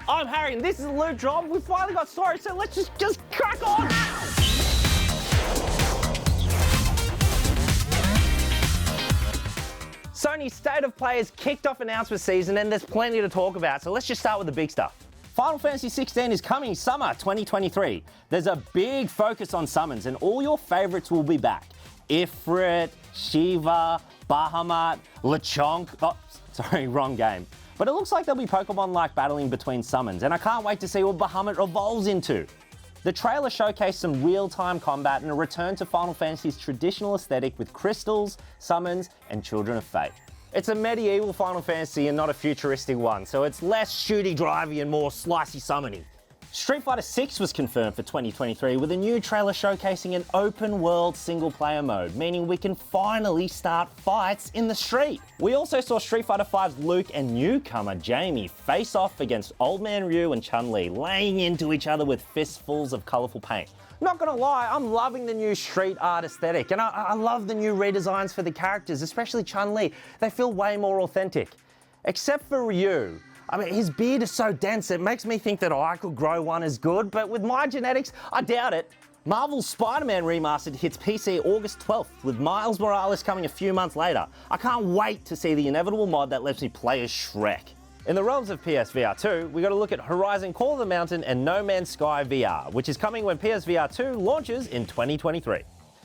I'm Harry and this is Loot Drop. We finally got storage, so let's just crack on. Sony's State of Play has kicked off announcement season and there's plenty to talk about, so let's just start with the big stuff. Final Fantasy 16 is coming summer 2023. There's a big focus on summons and all your favourites will be back. Ifrit, Shiva, Bahamut, Lechonk. Oh, sorry, wrong game. But it looks like there'll be Pokemon like battling between summons, and I can't wait to see what Bahamut evolves into. The trailer showcased some real-time combat and a return to Final Fantasy's traditional aesthetic with crystals, summons, and Children of Fate. It's a medieval Final Fantasy and not a futuristic one, so it's less shooty-drivey and more slicey summony. Street Fighter 6 was confirmed for 2023 with a new trailer showcasing an open-world single-player mode, meaning we can finally start fights in the street. We also saw Street Fighter V's Luke and newcomer Jamie face off against Old Man Ryu and Chun-Li, laying into each other with fistfuls of colourful paint. Not gonna lie, I'm loving the new street art aesthetic, and I love the new redesigns for the characters, especially Chun-Li. They feel way more authentic. Except for Ryu. I mean, his beard is so dense, it makes me think that I could grow one as good, but with my genetics, I doubt it. Marvel's Spider-Man Remastered hits PC August 12th, with Miles Morales coming a few months later. I can't wait to see the inevitable mod that lets me play as Shrek. In the realms of PSVR 2, we got to look at Horizon Call of the Mountain and No Man's Sky VR, which is coming when PSVR 2 launches in 2023.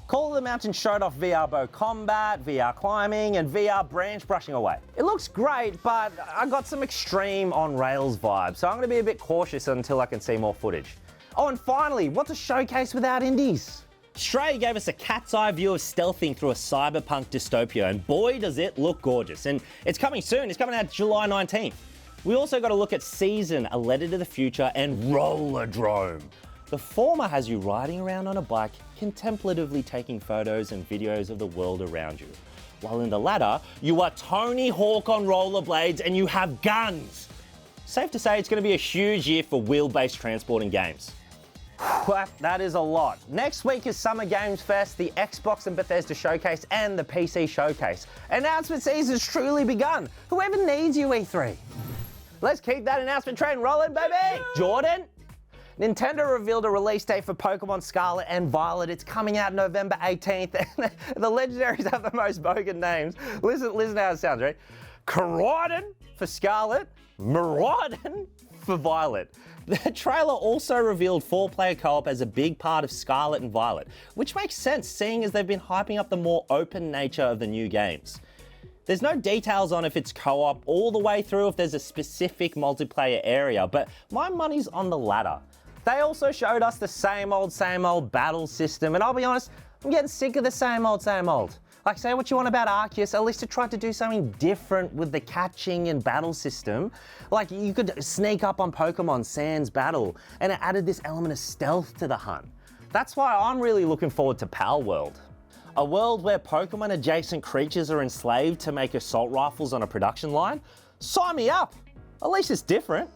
Call of the Mountain showed off VR bow combat, VR climbing, and VR branch brushing away. It looks great, but I got some extreme on-rails vibes, so I'm going to be a bit cautious until I can see more footage. Oh, and finally, what's a showcase without indies? Stray gave us a cat's eye view of stealthing through a cyberpunk dystopia, and boy does it look gorgeous. And it's coming soon, it's coming out July 19th. We also got to look at Season, A Letter to the Future, and Rollerdrome. The former has you riding around on a bike, contemplatively taking photos and videos of the world around you. While in the latter, you are Tony Hawk on rollerblades and you have guns. Safe to say it's going to be a huge year for wheel-based transport and games. That is a lot. Next week is Summer Games Fest, the Xbox and Bethesda Showcase, and the PC Showcase. Announcement season's truly begun. Whoever needs you, E3? Let's keep that announcement train rolling, baby! Jordan? Nintendo revealed a release date for Pokemon Scarlet and Violet. It's coming out November 18th. The legendaries have the most bogan names. Listen how it sounds, right? Koraidon for Scarlet, Miraidon for Violet. The trailer also revealed 4-player co-op as a big part of Scarlet and Violet, which makes sense seeing as they've been hyping up the more open nature of the new games. There's no details on if it's co-op all the way through, if there's a specific multiplayer area, but my money's on the latter. They also showed us the same old battle system, and I'll be honest, I'm getting sick of the same old. Like, say what you want about Arceus, at least it tried to do something different with the catching and battle system. Like, you could sneak up on Pokemon sans battle, and it added this element of stealth to the hunt. That's why I'm really looking forward to Pal World. A world where Pokemon-adjacent creatures are enslaved to make assault rifles on a production line? Sign me up! At least it's different.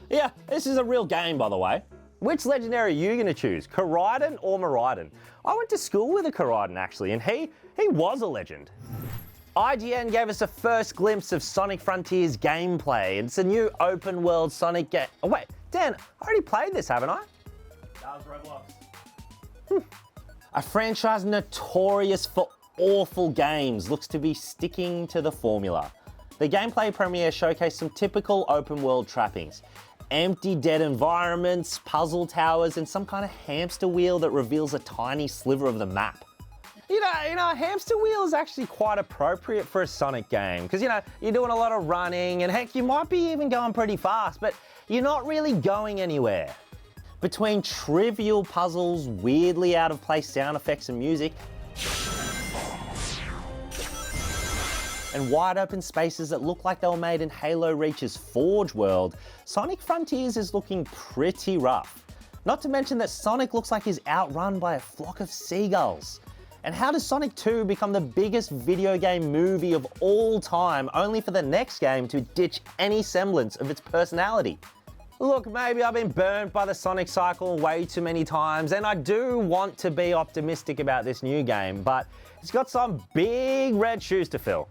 Yeah, this is a real game, by the way. Which legendary are you going to choose, Koraidon or Miraidon? I went to school with a Koraidon, actually, and he was a legend. IGN gave us a first glimpse of Sonic Frontiers gameplay. It's a new open-world Sonic game. Oh, wait, Dan, I already played this, haven't I? That was Roblox. A franchise notorious for awful games looks to be sticking to the formula. The gameplay premiere showcased some typical open-world trappings. Empty, dead environments, puzzle towers, and some kind of hamster wheel that reveals a tiny sliver of the map. You know, a hamster wheel is actually quite appropriate for a Sonic game, because, you're doing a lot of running, and heck, you might be even going pretty fast, but you're not really going anywhere. Between trivial puzzles, weirdly out-of-place sound effects and music, and wide open spaces that look like they were made in Halo Reach's Forge world, Sonic Frontiers is looking pretty rough. Not to mention that Sonic looks like he's outrun by a flock of seagulls. And how does Sonic 2 become the biggest video game movie of all time, only for the next game to ditch any semblance of its personality? Look, maybe I've been burnt by the Sonic cycle way too many times, and I do want to be optimistic about this new game, but it's got some big red shoes to fill.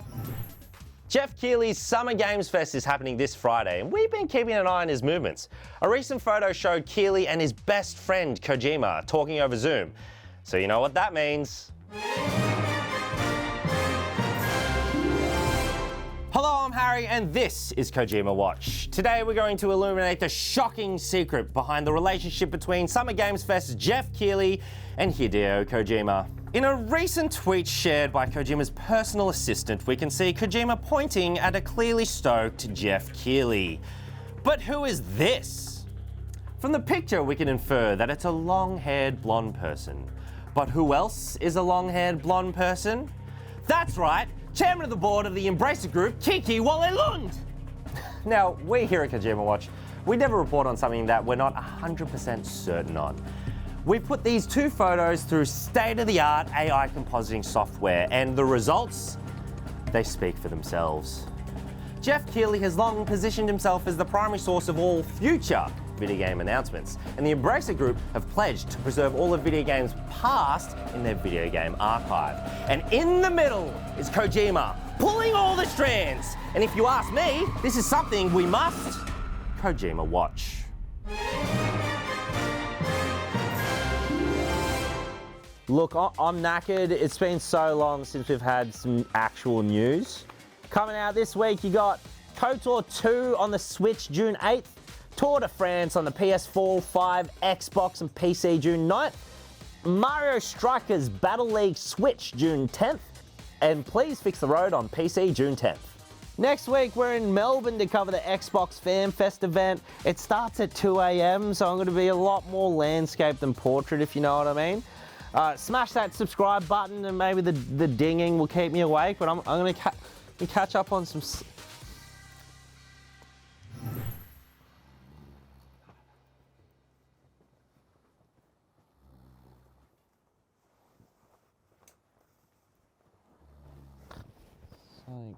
Jeff Keighley's Summer Games Fest is happening this Friday, and we've been keeping an eye on his movements. A recent photo showed Keighley and his best friend Kojima talking over Zoom. So you know what that means. Hello, I'm Harry, and this is Kojima Watch. Today we're going to illuminate the shocking secret behind the relationship between Summer Games Fest's Jeff Keighley and Hideo Kojima. In a recent tweet shared by Kojima's personal assistant, we can see Kojima pointing at a clearly stoked Jeff Keighley. But who is this? From the picture, we can infer that it's a long-haired blonde person. But who else is a long-haired blonde person? That's right, chairman of the board of the Embracer Group, Kiki Wallelund. Now, we here at Kojima Watch, we never report on something that we're not 100% certain on. We put these two photos through state-of-the-art AI compositing software, and the results, they speak for themselves. Jeff Keighley has long positioned himself as the primary source of all future video game announcements, and the Embracer Group have pledged to preserve all of video games past in their video game archive. And in the middle is Kojima, pulling all the strands. And if you ask me, this is something we must Kojima watch. Look, I'm knackered. It's been so long since we've had some actual news. Coming out this week, you got KOTOR 2 on the Switch June 8th, Tour de France on the PS4, 5, Xbox and PC June 9th, Mario Strikers Battle League Switch June 10th, and Please Fix the Road on PC June 10th. Next week, we're in Melbourne to cover the Xbox Fan Fest event. It starts at 2 a.m, so I'm going to be a lot more landscape than portrait, if you know what I mean. Smash that subscribe button, and maybe the dinging will keep me awake, but I'm going to catch up on some...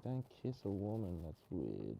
Don't kiss a woman, that's weird.